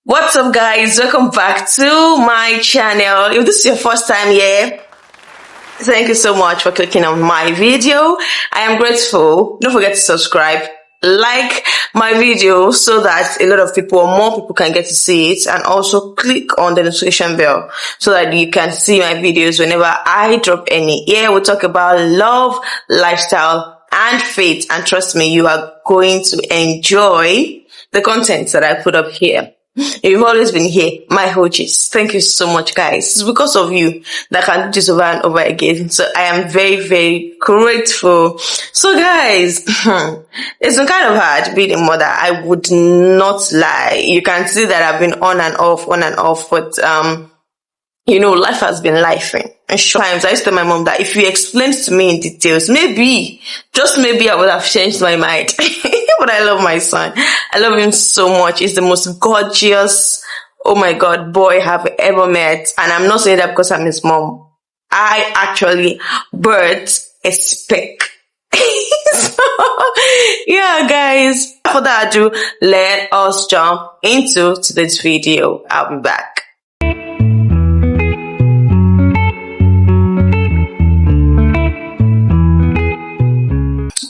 What's up, guys? Welcome back to my channel. If this is your first time here, thank you so much for clicking on my video. I am grateful. Don't forget to subscribe, like my video so that a lot of people or more people can get to see it, and also click on the notification bell so that you can see my videos whenever I drop any. Here we talk about love, lifestyle, and faith, and trust me, you are going to enjoy the content that I put up here. You've always been here, my OGs. Thank you so much, guys. It's because of you that I can do this over and over again. So I am very, very grateful. So guys, it's been kind of hard being a mother. I would not lie. You can see that I've been on and off, but life has been lifing. And sometimes I used to tell my mom that if you explained to me in details, maybe, just maybe, I would have changed my mind. But I love my son. I love him so much. He's the most gorgeous, oh my God, boy I've ever met. And I'm not saying that because I'm his mom. I actually birthed a speck. So, yeah, guys, without further ado, let us jump into today's video. I'll be back.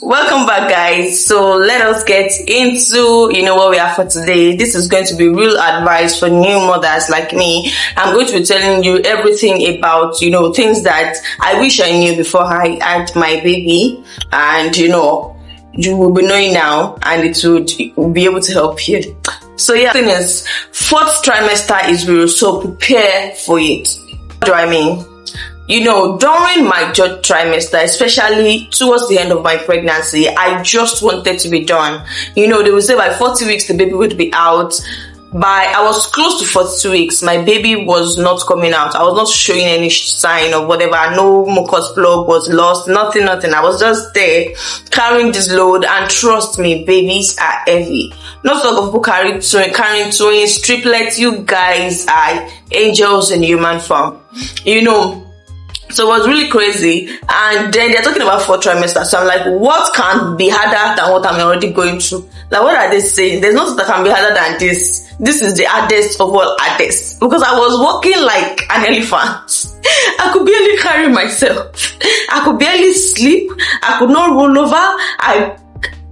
Welcome back, guys. So let us get into what we have for today. This is going to be real advice for new mothers like me. I'm going to be telling you everything about things that I wish I knew before I had my baby, and you will be knowing now, and it would be able to help you. So yeah, the thing is, fourth trimester is real, so prepare for it. What do I mean? During my third trimester, especially towards the end of my pregnancy, I just wanted to be done. They will say by 40 weeks, the baby would be out. I was close to 42 weeks. My baby was not coming out. I was not showing any sign of whatever. No mucus plug was lost. Nothing. I was just there carrying this load. And trust me, babies are heavy. Not talk of people carrying twins, triplets. You guys are angels in human form. So it was really crazy. And then they're talking about fourth trimester. So I'm like, what can be harder than what I'm already going through? Like, what are they saying? There's nothing that can be harder than this. This is the hardest of all hardest. Because I was walking like an elephant. I could barely carry myself. I could barely sleep. I could not roll over.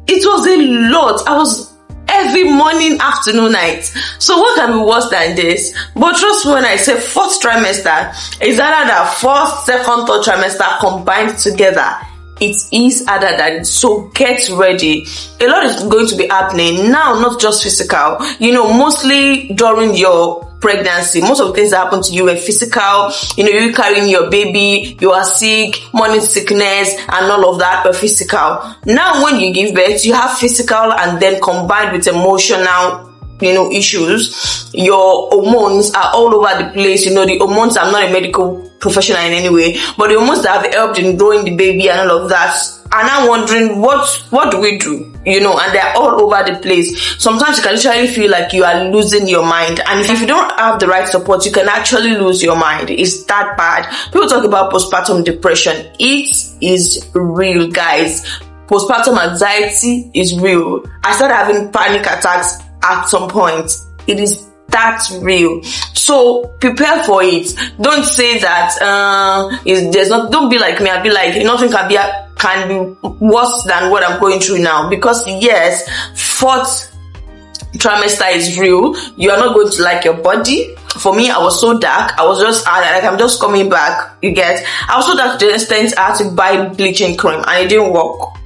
It was a lot. I was every morning, afternoon, night. So what can be worse than this? But trust me when I say fourth trimester is either the first, second, third trimester combined together. It is harder than it. So get ready. A lot is going to be happening now, not just physical. Mostly during your pregnancy, most of the things that happen to you are physical. You carrying your baby, you are sick, morning sickness, and all of that are physical. Now, when you give birth, you have physical and then combined with emotional issues. Your hormones are all over the place. The hormones, I'm not a medical professional in any way, but the hormones that have helped in growing the baby and all of that are now wondering what do we do? And they're all over the place. Sometimes you can literally feel like you are losing your mind. And if you don't have the right support, you can actually lose your mind. It's that bad. People talk about postpartum depression. It is real, guys. Postpartum anxiety is real. I started having panic attacks at some point. It is that real. So prepare for it. Don't say that don't be like me. I'll be like, nothing can be worse than what I'm going through now. Because yes, fourth trimester is real. You are not going to like your body. For me, I was so dark. I was just I'm just coming back. You get? I was so dark to the extent I had to buy bleaching cream, and it didn't work.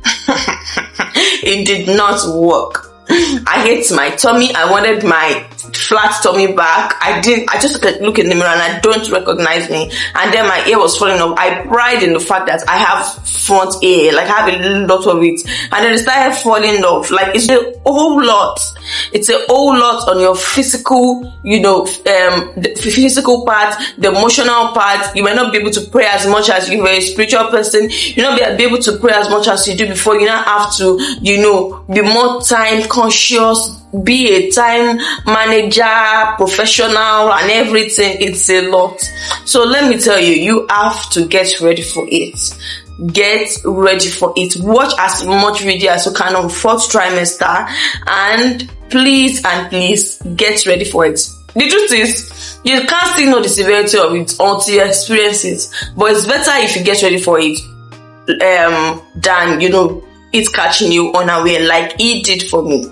It did not work. I hate my tummy. I wanted my flat tummy back. I just look in the mirror and I don't recognize me. And then my hair was falling off. I pride in the fact that I have front hair, like I have a lot of it. And then it started falling off. Like it's a whole lot. It's a whole lot on your physical, the physical part, the emotional part. You might not be able to pray as much as you were a spiritual person. You not be able to pray as much as you do before. You now have to, be more time conscious, be a time manager, professional, and everything. It's a lot. So let me tell you, you have to get ready for it. Get ready for it. Watch as much video as you can on fourth trimester and please and please get ready for it. The truth is, you can't still know the severity of it until you experience it. But it's better if you get ready for it than, it catching you unaware like it did for me.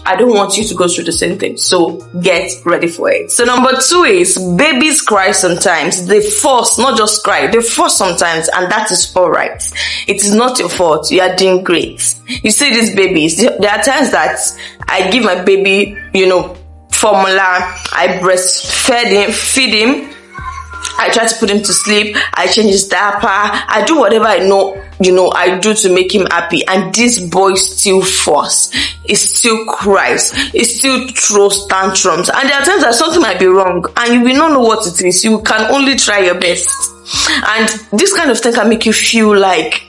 I don't want you to go through the same thing. So get ready for it. So number 2 is babies cry sometimes. They force, not just cry, they force sometimes, and that is alright. It is not your fault. You are doing great. You see these babies, there are times that I give my baby, formula, I feed him, I try to put him to sleep, I change his diaper, I do whatever I know, I do to make him happy, and this boy still force, he still cries, he still throws tantrums, and there are times that something might be wrong, and you will not know what it is. You can only try your best. And this kind of thing can make you feel like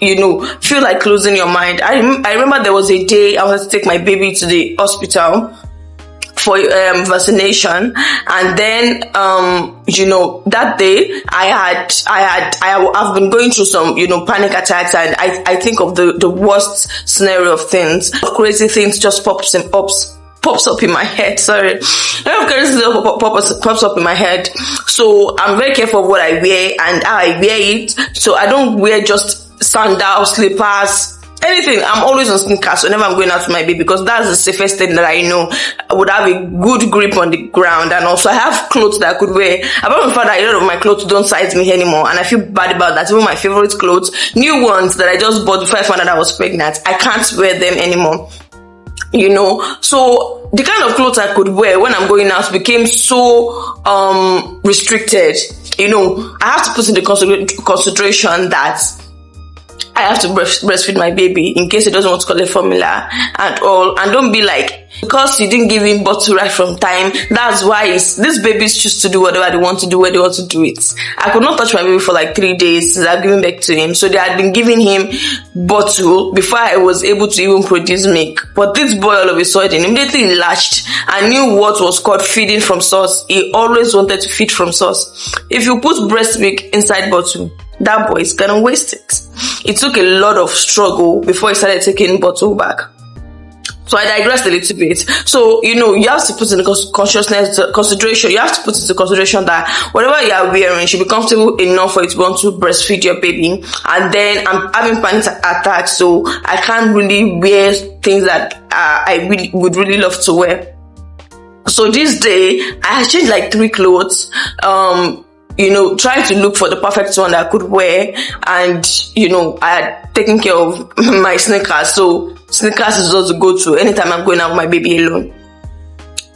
closing your mind. I remember there was a day I wanted to take my baby to the hospital for vaccination, and then that day I've been going through some panic attacks, and I think of the worst scenario of things. Crazy things just pops up in my head. Sorry, crazy things pops up in my head. So I'm very careful of what I wear and how I wear it. So I don't wear just sandals, slippers, anything. I'm always on sneakers whenever I'm going out with my baby, because that's the safest thing that I know. I would have a good grip on the ground, and also I have clothes that I could wear. Apart from the fact that a lot of my clothes don't size me anymore, and I feel bad about that. Even my favorite clothes, new ones that I just bought before I found out I was pregnant, I can't wear them anymore. So the kind of clothes I could wear when I'm going out became so restricted. I have to put in the consideration that I have to breastfeed my baby in case he doesn't want to collect formula and all. And don't be like, because you didn't give him bottle right from time, that's why these babies choose to do whatever they want to do where they want to do it. I could not touch my baby for like 3 days since I've given back to him. So they had been giving him bottle before I was able to even produce milk. But this boy all of a sudden immediately latched and knew what was called feeding from source. He always wanted to feed from source. If you put breast milk inside bottle, that boy is gonna waste it. It took a lot of struggle before he started taking bottle back. So I digressed a little bit. So, you have to put in consideration. You have to put into consideration that whatever you are wearing should be comfortable enough for you to want to breastfeed your baby. And then I'm having panic attacks, so I can't really wear things that I would really love to wear. So this day, I changed like 3 clothes. Trying to look for the perfect one that I could wear, and I had taken care of my sneakers, so sneakers is just a go-to anytime I'm going out with my baby alone.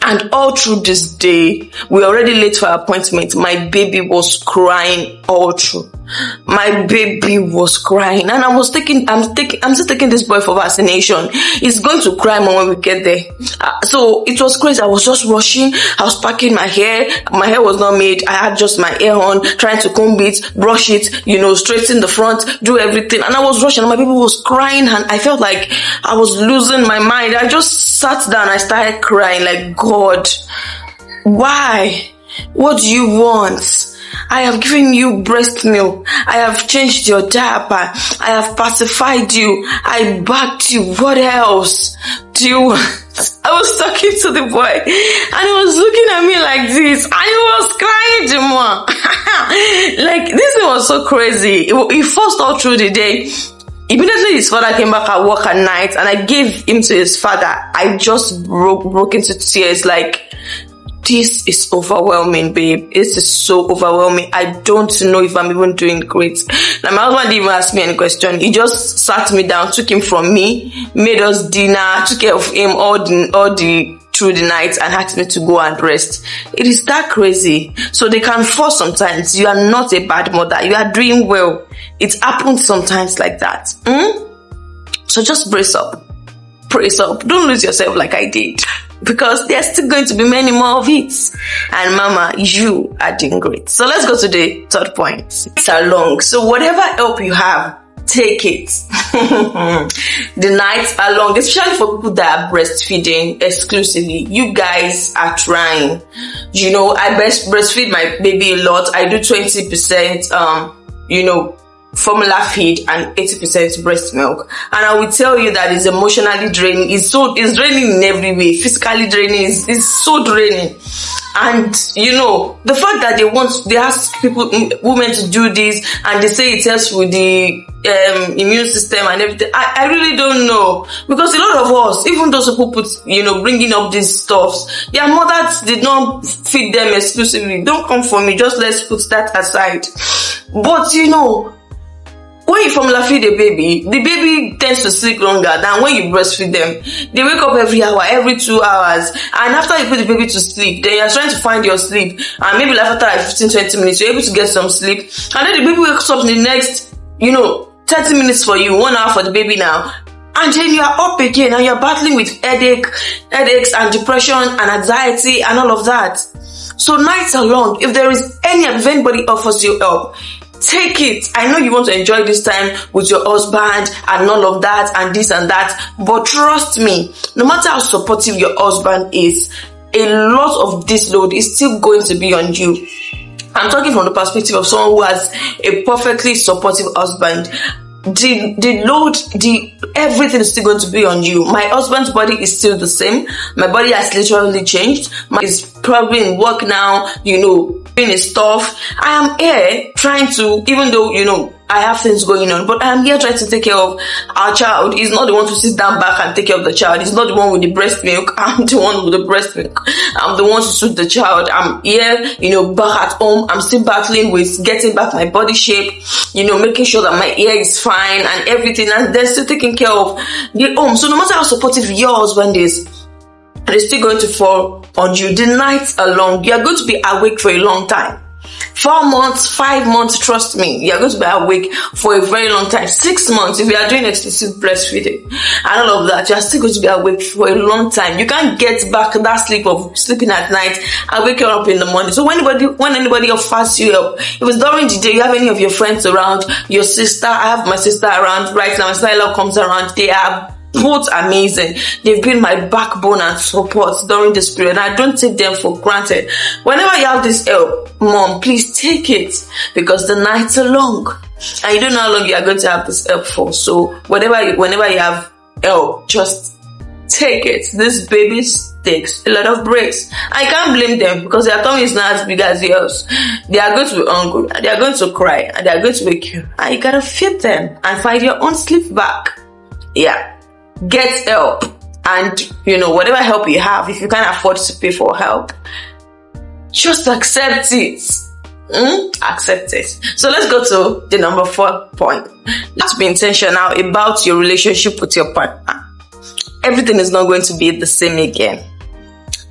And all through this day, we're already late for our appointment. My baby was crying all through. My baby was crying, and I'm still taking this boy for vaccination. He's going to cry more when we get there. So it was crazy. I was just rushing. I was packing my hair. My hair was not made. I had just my hair on, trying to comb it, brush it, straighten the front, do everything. And I was rushing, and my baby was crying, and I felt like I was losing my mind. I just sat down. I started crying like, God, why? What do you want? I have given you breast milk. I have changed your diaper. I have pacified you. I backed you. What else do you want? I was talking to the boy, and he was looking at me like this, and he was crying, Jima. Like, this thing was so crazy. He forced all through the day. Immediately his father came back at work at night, and I gave him to his father. I just broke into tears, like, this is overwhelming, babe. This is so overwhelming. I don't know if I'm even doing great. Now, my husband didn't even ask me any question. He just sat me down, took him from me, made us dinner, took care of him all through the night, and asked me to go and rest. It is that crazy. So they can force sometimes. You are not a bad mother. You are doing well. It happens sometimes like that. So just brace up. Brace up. Don't lose yourself like I did, because there's still going to be many more of it. And mama, you are doing great. So let's go to the 3rd point. It's long. So whatever help you have, take it. The nights are long, especially for people that are breastfeeding exclusively. You guys are trying. I breastfeed my baby a lot. I do 20%, formula feed and 80% breast milk. And I will tell you that it's emotionally draining. It's draining in every way. Physically draining. It's so draining. And the fact that they ask women to do this, and they say it helps with the immune system and everything. I really don't know, because a lot of us, even those people bringing up these stuffs, their mothers did not feed them exclusively. Don't come for me. Just let's put that aside. But when you formula feed a baby, the baby tends to sleep longer than when you breastfeed them. They wake up every hour, every 2 hours. And after you put the baby to sleep, then you're trying to find your sleep. And maybe after 15-20 minutes, you're able to get some sleep. And then the baby wakes up in the next, 30 minutes for you, 1 hour for the baby now. And then you're up again and you're battling with headaches and depression and anxiety and all of that. So nights are long. If anybody offers you help, take it. I know you want to enjoy this time with your husband and all of that and this and that, but trust me, no matter how supportive your husband is, a lot of this load is still going to be on you. I'm talking from the perspective of someone who has a perfectly supportive husband. The load, everything is still going to be on you. My husband's body is still the same. My body has literally changed. He's probably in work now, doing his stuff. I am here trying to, even though, I have things going on, but I am here trying to take care of our child. He's not the one to sit down back and take care of the child. He's not the one with the breast milk. I'm the one with the breast milk. I'm the one to suit the child. I'm here, back at home. I'm still battling with getting back my body shape, making sure that my hair is fine and everything. And they're still taking care of the home. So no matter how supportive your husband is, it's still going to fall on you. The nights are long. You're going to be awake for a long time. 4 months, 5 months, trust me, you're going to be awake for a very long time. 6 months, if you are doing exclusive breastfeeding and all of that, you're still going to be awake for a long time. You can't get back that sleep of sleeping at night and waking up in the morning. So when anybody offers you help, if it's during the day, you have any of your friends around, your sister, I have my sister around right now, my sister comes around, they are both amazing. They've been my backbone and support during this period. I don't take them for granted. Whenever you have this help, mom, please take it, because the nights are long and you don't know how long you are going to have this help for. So whenever you have help, just take it. This baby takes a lot of breaks. I can't blame them, because their tummy is not as big as yours. They are going to be hungry, they are going to cry, and they are going to wake you, and you gotta feed them and find your own sleep back. Get help, and whatever help you have, if you can't afford to pay for help, just accept it. Accept it. So let's go to the number 4 point. Let's be intentional about your relationship with your partner. Everything is not going to be the same again.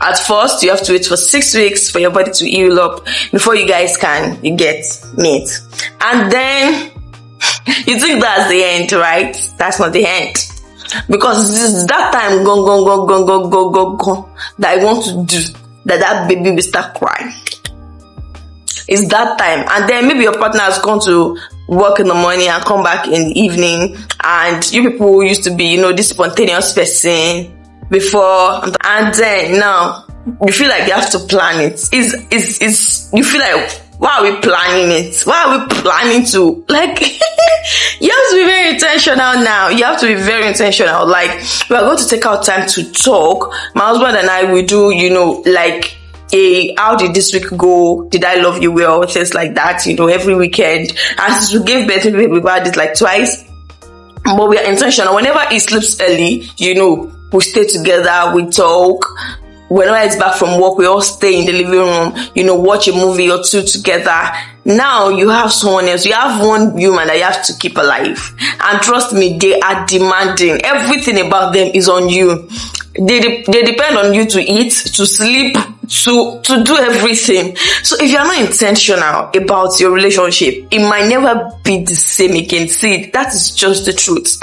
At first, you have to wait for 6 weeks for your body to heal up before you guys can get meet. And then you think that's the end, right? That's not the end. Because this is that time go that I want to do that baby will start crying. It's that time. And then maybe your partner has gone to work in the morning and come back in the evening, and you people used to be this spontaneous person before, and then now you feel like you have to plan it. You feel like, why are we planning it? Why are we planning to, you have to be very intentional now. You have to be very intentional. We are going to take our time to talk. My husband and I will do, how did this week go? Did I love you well? Things like that, every weekend. And since we gave birth, we had it twice. But we are intentional. Whenever he sleeps early, we stay together, we talk. Whenever he's back from work, we all stay in the living room, watch a movie or two together. Now you have someone else. You have one human that you have to keep alive. And trust me, they are demanding. Everything about them is on you. They depend on you to eat, to sleep, to do everything. So if you're not intentional about your relationship, it might never be the same again. See, that is just the truth.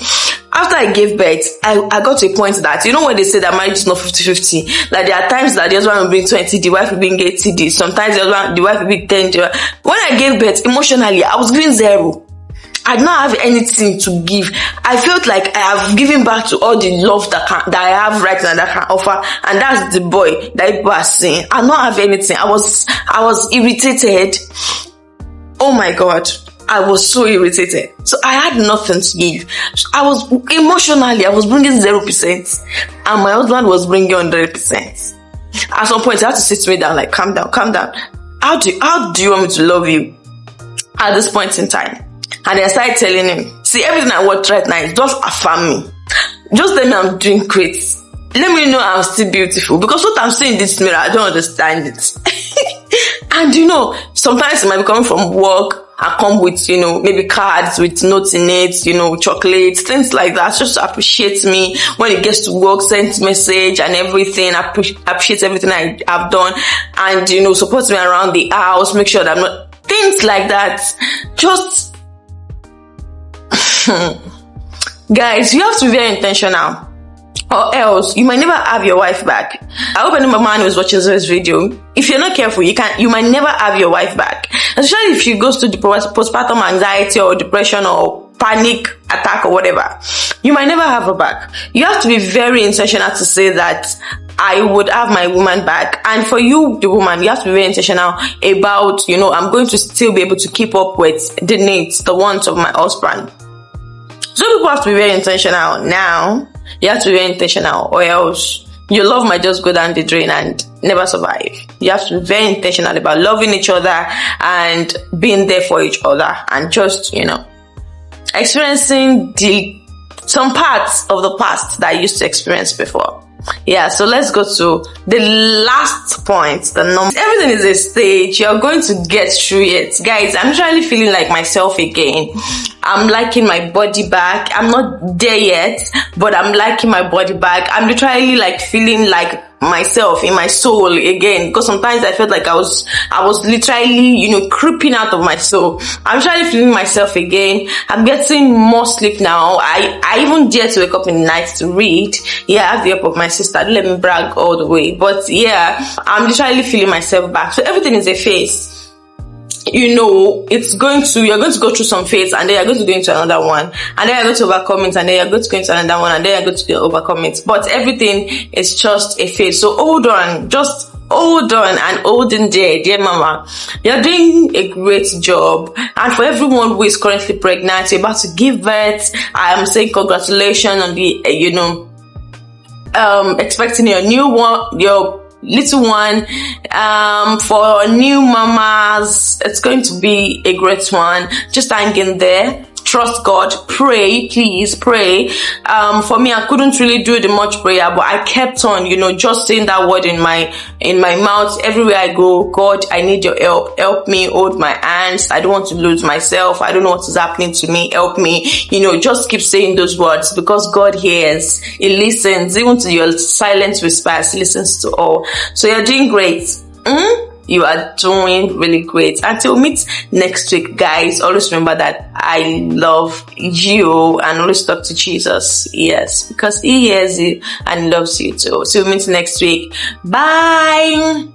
After I gave birth, I got to a point that, when they say that marriage is not 50-50, there are times that the husband will bring 20, the wife will bring 80, sometimes the wife will bring 10. When I gave birth, emotionally, I was giving 0. I did not have anything to give. I felt like I have given back to all the love that I have right now that I can offer, and that's the boy that people are saying. I don't have anything. I was irritated. Oh my God. I was so irritated. So I had nothing to give. So I was bringing 0%, and my husband was bringing 100%. At some point, he had to sit me down, like, calm down. How do you want me to love you at this point in time? And then I started telling him, see, everything I want right now is just affirm me. Just tell me I'm doing great. Let me know I'm still beautiful. Because what I'm saying in this mirror, I don't understand it. And sometimes it might be coming from work. I come with, maybe cards with notes in it, chocolates, things like that. Just to appreciate me. When it gets to work, send message and everything. Appreciate everything I have done. And, support me around the house. Make sure that I'm not... Things like that. Just... Guys, you have to be very intentional. Or else, you might never have your wife back. I hope any man who is watching this video, if you're not careful, you might never have your wife back. Especially if she goes to the postpartum anxiety or depression or panic attack or whatever. You might never have her back. You have to be very intentional to say that I would have my woman back. And for you, the woman, you have to be very intentional about, I'm going to still be able to keep up with the needs, the wants of my husband. So people have to be very intentional now. You have to be very intentional, or else your love might just go down the drain and never survive. You have to be very intentional about loving each other and being there for each other, and just, experiencing some parts of the past that I used to experience before. Yeah, so let's go to the last point. Everything is a stage. You're going to get through it. Guys, I'm trying feeling like myself again. I'm liking my body back. I'm not there yet, but I'm liking my body back. I'm literally like feeling like myself in my soul again, because sometimes I felt like I was literally, creeping out of my soul. I'm trying feeling myself again. I'm getting more sleep now. I even dare to wake up in the night to read. Yeah, I have the help of my sister. Don't let me brag all the way. But yeah, I'm literally feeling myself back. So everything is a phase. You're going to go through some phase, and then you're going to go into another one, and then you're going to overcome it, and then you're going to go into another one, and then you're going to overcome it. But everything is just a phase. So hold on, just hold on and hold in there, dear mama. You're doing a great job. And for everyone who is currently pregnant, you're about to give birth, I am saying congratulations on the, expecting your new one, your little one. For new mamas, it's going to be a great one. Just hang in there. Trust God. Pray, please pray. For me, I couldn't really do the much prayer, but I kept on, just saying that word in my mouth everywhere I go. God, I need your help. Help me. Hold my hands. I don't want to lose myself. I don't know what is happening to me. Help me. Just keep saying those words, because God hears. He listens. Even to your silent whispers, He listens to all. So you're doing great. You are doing really great. Until we meet next week, guys, always remember that I love you, and always talk to Jesus. Yes, because He hears you and loves you too. So we meet next week. Bye.